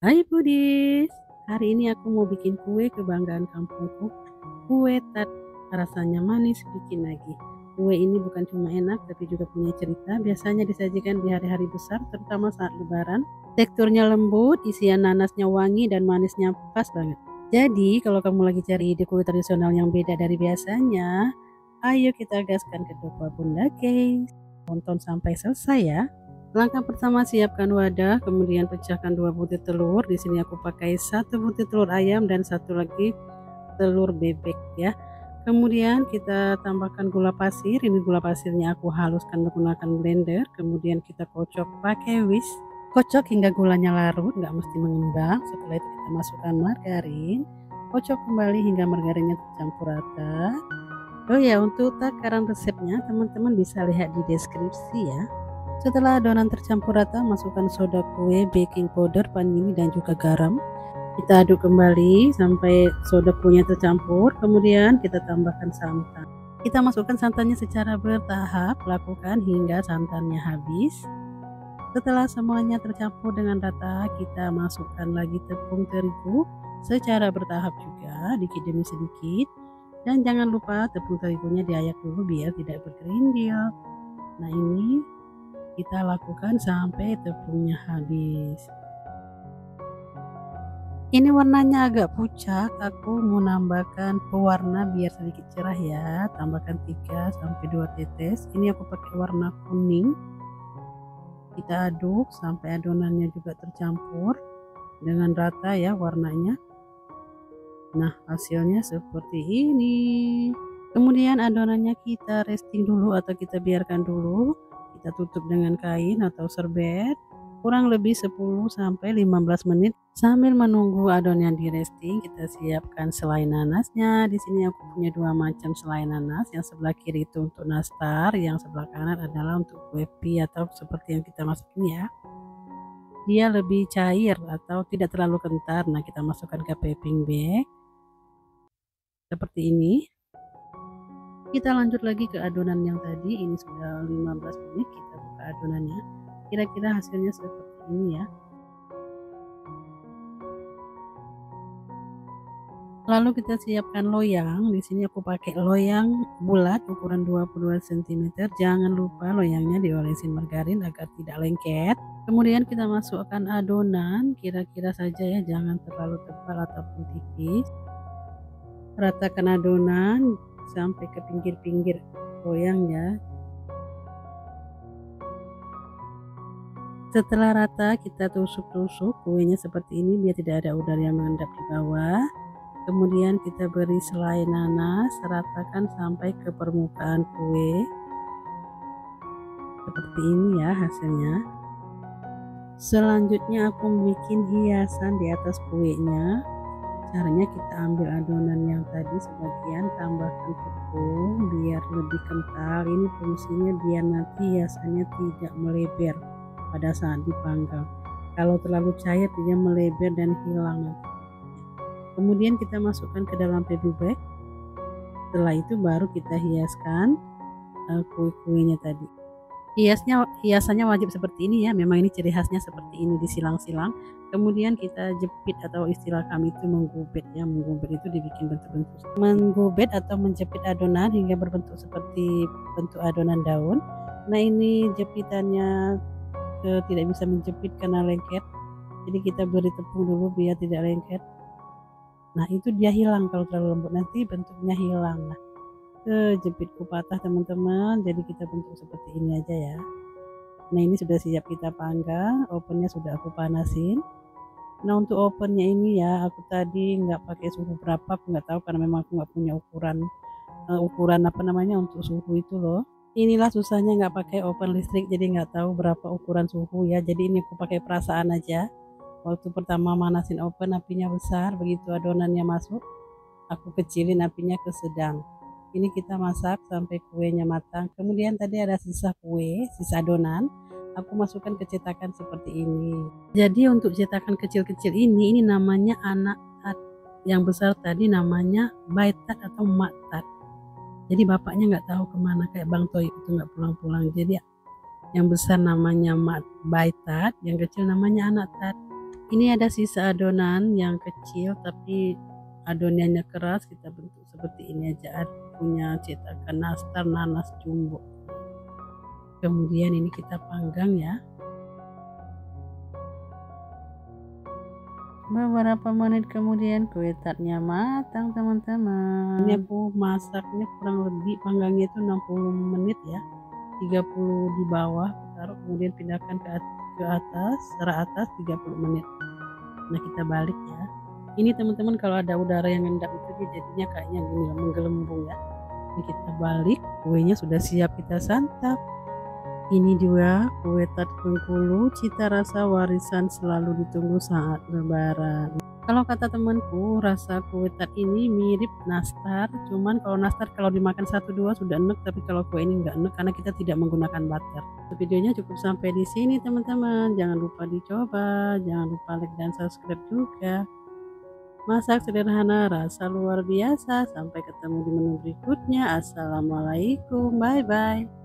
Hai Budis, hari ini aku mau bikin kue kebanggaan kampungku, kue tat. Rasanya manis, bikin lagi. Kue ini bukan cuma enak, tapi juga punya cerita. Biasanya disajikan di hari-hari besar, terutama saat lebaran. Teksturnya lembut, isian nanasnya wangi, dan manisnya pas banget. Jadi, kalau kamu lagi cari ide kue tradisional yang beda dari biasanya, ayo kita gaskan ke toko Bunda guys. Tonton sampai selesai ya. Langkah pertama, siapkan wadah, kemudian pecahkan 2 butir telur. Di sini aku pakai 1 butir telur ayam dan satu lagi telur bebek ya. Kemudian kita tambahkan gula pasir. Ini gula pasirnya aku haluskan menggunakan blender. Kemudian kita kocok pakai whisk. Kocok hingga gulanya larut, nggak mesti mengembang. Setelah itu kita masukkan margarin. Kocok kembali hingga margarinnya tercampur rata. Oh ya, untuk takaran resepnya teman-teman bisa lihat di deskripsi ya. Setelah adonan tercampur rata, masukkan soda kue, baking powder, vanili, dan juga garam. Kita aduk kembali sampai soda kuenya tercampur, kemudian kita tambahkan santan. Kita masukkan santannya secara bertahap, lakukan hingga santannya habis. Setelah semuanya tercampur dengan rata, kita masukkan lagi tepung terigu secara bertahap juga, dikit demi sedikit. Dan jangan lupa tepung terigunya diayak dulu biar tidak bergerindil. Nah, ini kita lakukan sampai tepungnya habis. Ini warnanya agak pucat, aku mau nambahkan pewarna biar sedikit cerah ya. Tambahkan 3 sampai 2 tetes. Ini aku pakai warna kuning. Kita aduk sampai adonannya juga tercampur dengan rata ya warnanya. Nah, hasilnya seperti ini. Kemudian adonannya kita resting dulu atau kita biarkan dulu. Kita tutup dengan kain atau serbet kurang lebih 10 sampai 15 menit. Sambil menunggu adonan di resting, kita siapkan selai nanasnya. Di sini aku punya 2 macam selai nanas. Yang sebelah kiri itu untuk nastar, yang sebelah kanan adalah untuk kue pie atau seperti yang kita masak ini ya. Dia lebih cair atau tidak terlalu kental. Nah, kita masukkan ke piping bag seperti ini. Kita lanjut lagi ke adonan yang tadi. Ini sudah 15 menit, kita buka adonannya. Kira-kira hasilnya seperti ini ya. Lalu kita siapkan loyang. Di sini aku pakai loyang bulat ukuran 22 cm. Jangan lupa loyangnya diolesin margarin agar tidak lengket. Kemudian kita masukkan adonan, kira-kira saja ya, jangan terlalu tebal ataupun tipis. Ratakan adonan sampai ke pinggir-pinggir loyang ya. Setelah rata, kita tusuk-tusuk kuenya seperti ini biar tidak ada udara yang mengendap di bawah. Kemudian kita beri selai nanas, ratakan sampai ke permukaan kue. Seperti ini ya hasilnya. Selanjutnya aku bikin hiasan di atas kuenya. Caranya kita ambil adonan yang tadi sebagian, tambahkan tepung biar lebih kental. Ini fungsinya biar nanti hiasannya tidak melebar pada saat dipanggang. Kalau terlalu cair dia melebar dan hilang nanti. Kemudian kita masukkan ke dalam baby bag. Setelah itu baru kita hiaskan kue-kuenya tadi. Hiasannya wajib seperti ini ya, memang ini ciri khasnya seperti ini, disilang-silang. Kemudian kita jepit atau istilah kami itu menggubet ya. Menggubet itu dibikin bentuk-bentuk. Menggubet atau menjepit adonan hingga berbentuk seperti bentuk adonan daun. Nah, ini jepitannya tidak bisa menjepit karena lengket. Jadi kita beri tepung dulu biar tidak lengket. Nah, itu dia hilang kalau terlalu lembut, nanti bentuknya hilang. Nah, jepitku patah teman-teman, jadi kita bentuk seperti ini aja ya. Nah, ini sudah siap kita panggang. Ovennya sudah aku panasin. Nah, untuk ovennya ini ya, aku tadi nggak pakai suhu berapa, aku nggak tahu karena memang aku nggak punya ukuran apa namanya untuk suhu itu loh. Inilah susahnya nggak pakai oven listrik, jadi nggak tahu berapa ukuran suhu ya. Jadi ini aku pakai perasaan aja. Waktu pertama manasin oven apinya besar, begitu adonannya masuk, aku kecilin apinya ke sedang. Ini kita masak sampai kuenya matang. Kemudian tadi ada sisa kue, sisa adonan, aku masukkan ke cetakan seperti ini. Jadi untuk cetakan kecil-kecil ini namanya anak tat. Yang besar tadi namanya baitat atau mak tat. Jadi bapaknya nggak tahu kemana, kayak Bang Toy itu nggak pulang-pulang. Jadi yang besar namanya mak baitat, yang kecil namanya anak tat. Ini ada sisa adonan yang kecil tapi adonannya keras, kita bentuk seperti ini aja. Punya cetakan nastar nanas jumbo. Kemudian ini kita panggang ya. Beberapa menit kemudian kue tartnya matang teman-teman. Ini aku masaknya kurang lebih panggangnya itu 60 menit ya. 30 di bawah taruh, kemudian pindahkan ke atas, serat atas 30 menit. Nah kita balik ya. Ini teman-teman kalau ada udara yang ngendap itu dia jadinya kayaknya gini menggelembung ya. Ini kita balik, kuenya sudah siap kita santap. Ini juga kue tart Bengkulu, cita rasa warisan selalu ditunggu saat lebaran. Kalau kata temanku, rasa kue tart ini mirip nastar, cuman kalau nastar kalau dimakan 1-2 sudah enak, tapi kalau kue ini nggak enak karena kita tidak menggunakan butter. Videonya cukup sampai di sini teman-teman, jangan lupa dicoba, jangan lupa like dan subscribe juga. Masak sederhana, rasa luar biasa. Sampai ketemu di menu berikutnya. Assalamualaikum, bye-bye.